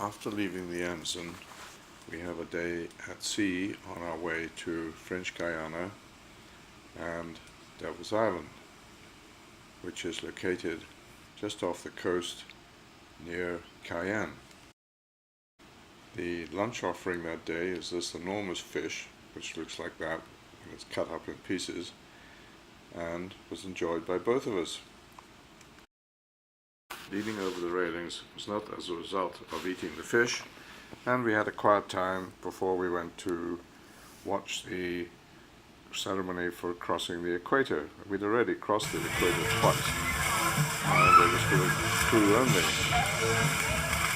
After leaving the Amazon, we have a day at sea on our way to French Guyana and Devil's Island, which is located just off the coast near Guyana. The lunch offering that day is this enormous fish, which looks like that when it's cut up in pieces, and was enjoyed by both of us. Leaning over the railings was not as a result of eating the fish, and we had a quiet time before we went to watch the ceremony for crossing the equator. We'd already crossed the equator twice, and it was for the crew only.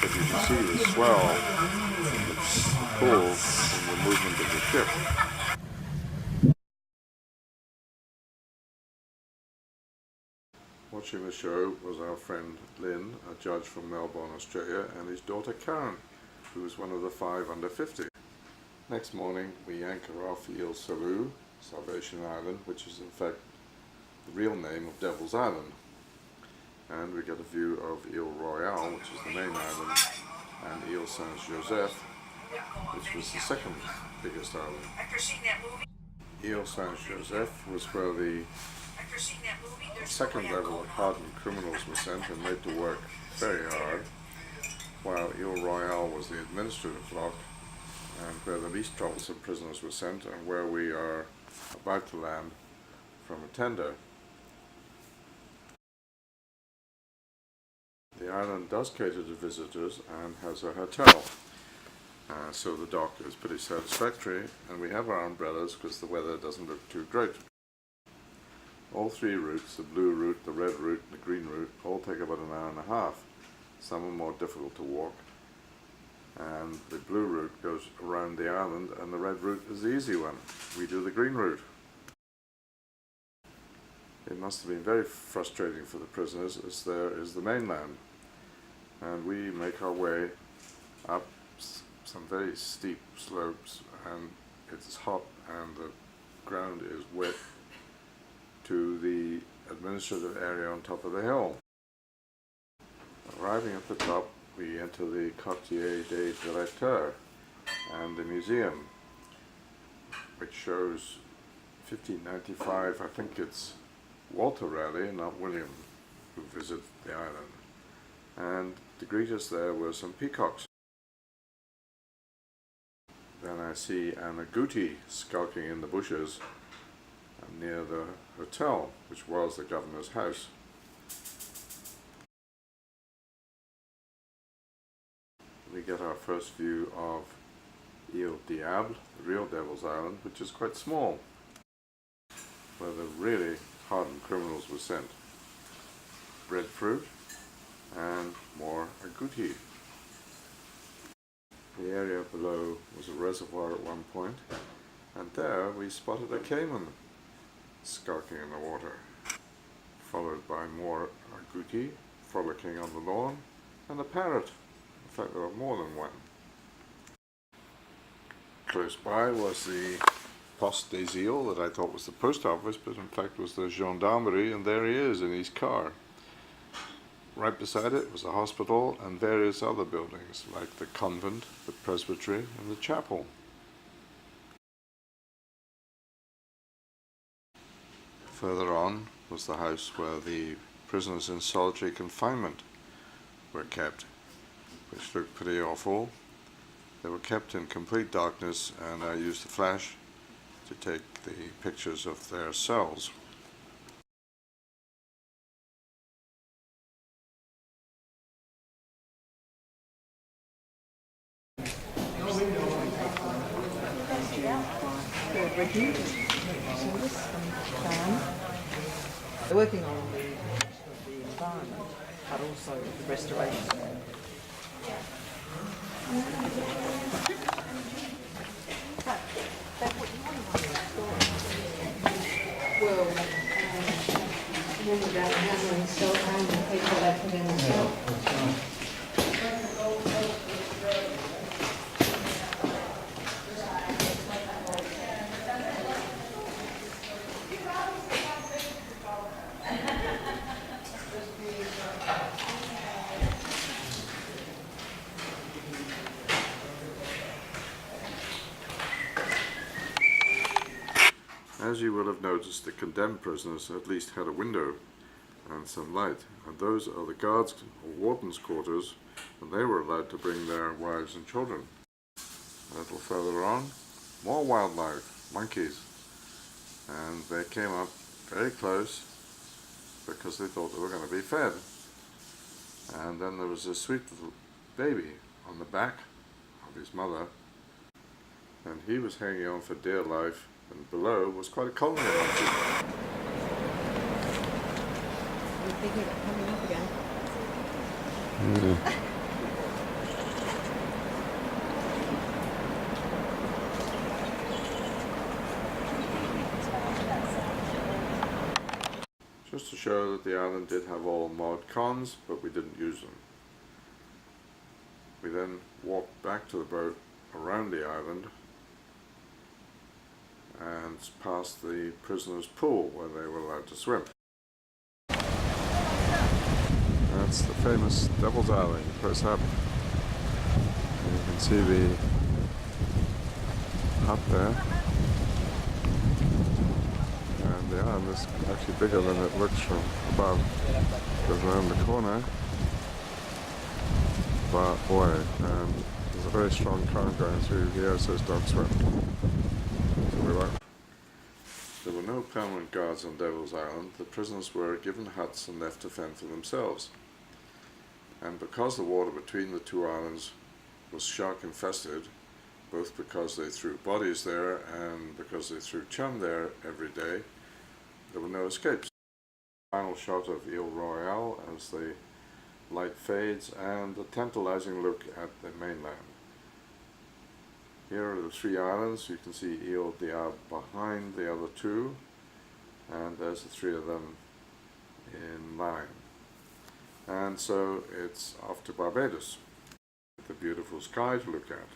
But you can see the swell and the pull in the movement of the ship. Watching the show was our friend Lynn, a judge from Melbourne, Australia, and his daughter Karen, who was one of the 5 under 50. Next morning we anchor off Ile Salut, Salvation Island, which is in fact the real name of Devil's Island. And we get a view of Ile Royale, which is the main island, and Ile Saint-Joseph, which was the second biggest island. Ile Saint-Joseph was where the second level of hardened criminals were sent and made to work very hard, while Ile Royale was the administrative block and where the least troublesome prisoners were sent, and where we are about to land from a tender. The island does cater to visitors and has a hotel, so the dock is pretty satisfactory, and we have our umbrellas because the weather doesn't look too great. All 3 routes, the blue route, the red route and the green route, all take about an hour and a half. Some are more difficult to walk, and the blue route goes around the island, and the red route is the easy one. We do the green route. It must have been very frustrating for the prisoners, as there is the mainland, and we make our way up some very steep slopes, and it's hot and the ground is wet, to the administrative area on top of the hill. Arriving at the top, we enter the Quartier des Directeurs and the museum, which shows 1595, I think it's Walter Raleigh, not William, who visited the island. And to greet us there were some peacocks. Then I see an agouti skulking in the bushes near the hotel, which was the governor's house. We get our first view of Ile Diable, the real Devil's Island, which is quite small, where the really hardened criminals were sent. Breadfruit and more agouti. The area below was a reservoir at one point, and there we spotted a caiman skulking in the water, followed by more agouti frolicking on the lawn, and a parrot. In fact, there were more than one. Close by was the Poste des Îles that I thought was the post office, but in fact was the gendarmerie, and there he is in his car. Right beside it was a hospital and various other buildings, like the convent, the presbytery, and the chapel. Further on was the house where the prisoners in solitary confinement were kept, which looked pretty awful. They were kept in complete darkness, and I used a flash to take the pictures of their cells. They're working on the protection of the environment, but also the restoration. Well, remember that handling so and the people that put in the cell. as you will have noticed, the condemned prisoners at least had a window and some light, and those are the guards or wardens' quarters, and they were allowed to bring their wives and children. A little further on, more wildlife, monkeys, and they came up very close because they thought they were going to be fed. And then there was a sweet little baby on the back of his mother, and he was hanging on for dear life, and below was quite a colony of monkeys. I'm thinking about coming up again. Just to show that the island did have all mod cons, but we didn't use them. We then walked back to the boat around the island and past the prisoners' pool where they were allowed to swim. That's the famous Devil's Island, close up. You can see the hut there. And the island is actually bigger than it looks from above. It goes around the corner far away, and there's a very strong current going through here, so don't swim. So we won't. There were no permanent guards on Devil's Island. The prisoners were given huts and left to fend for themselves. And because the water between the two islands was shark infested, both because they threw bodies there and because they threw chum there every day, there were no escapes. Final shot of Ile Royale as the light fades, and a tantalizing look at the mainland. Here are the three islands. You can see Ile Diable behind the other two, and there's the three of them in line. And so it's off to Barbados. The beautiful sky to look at.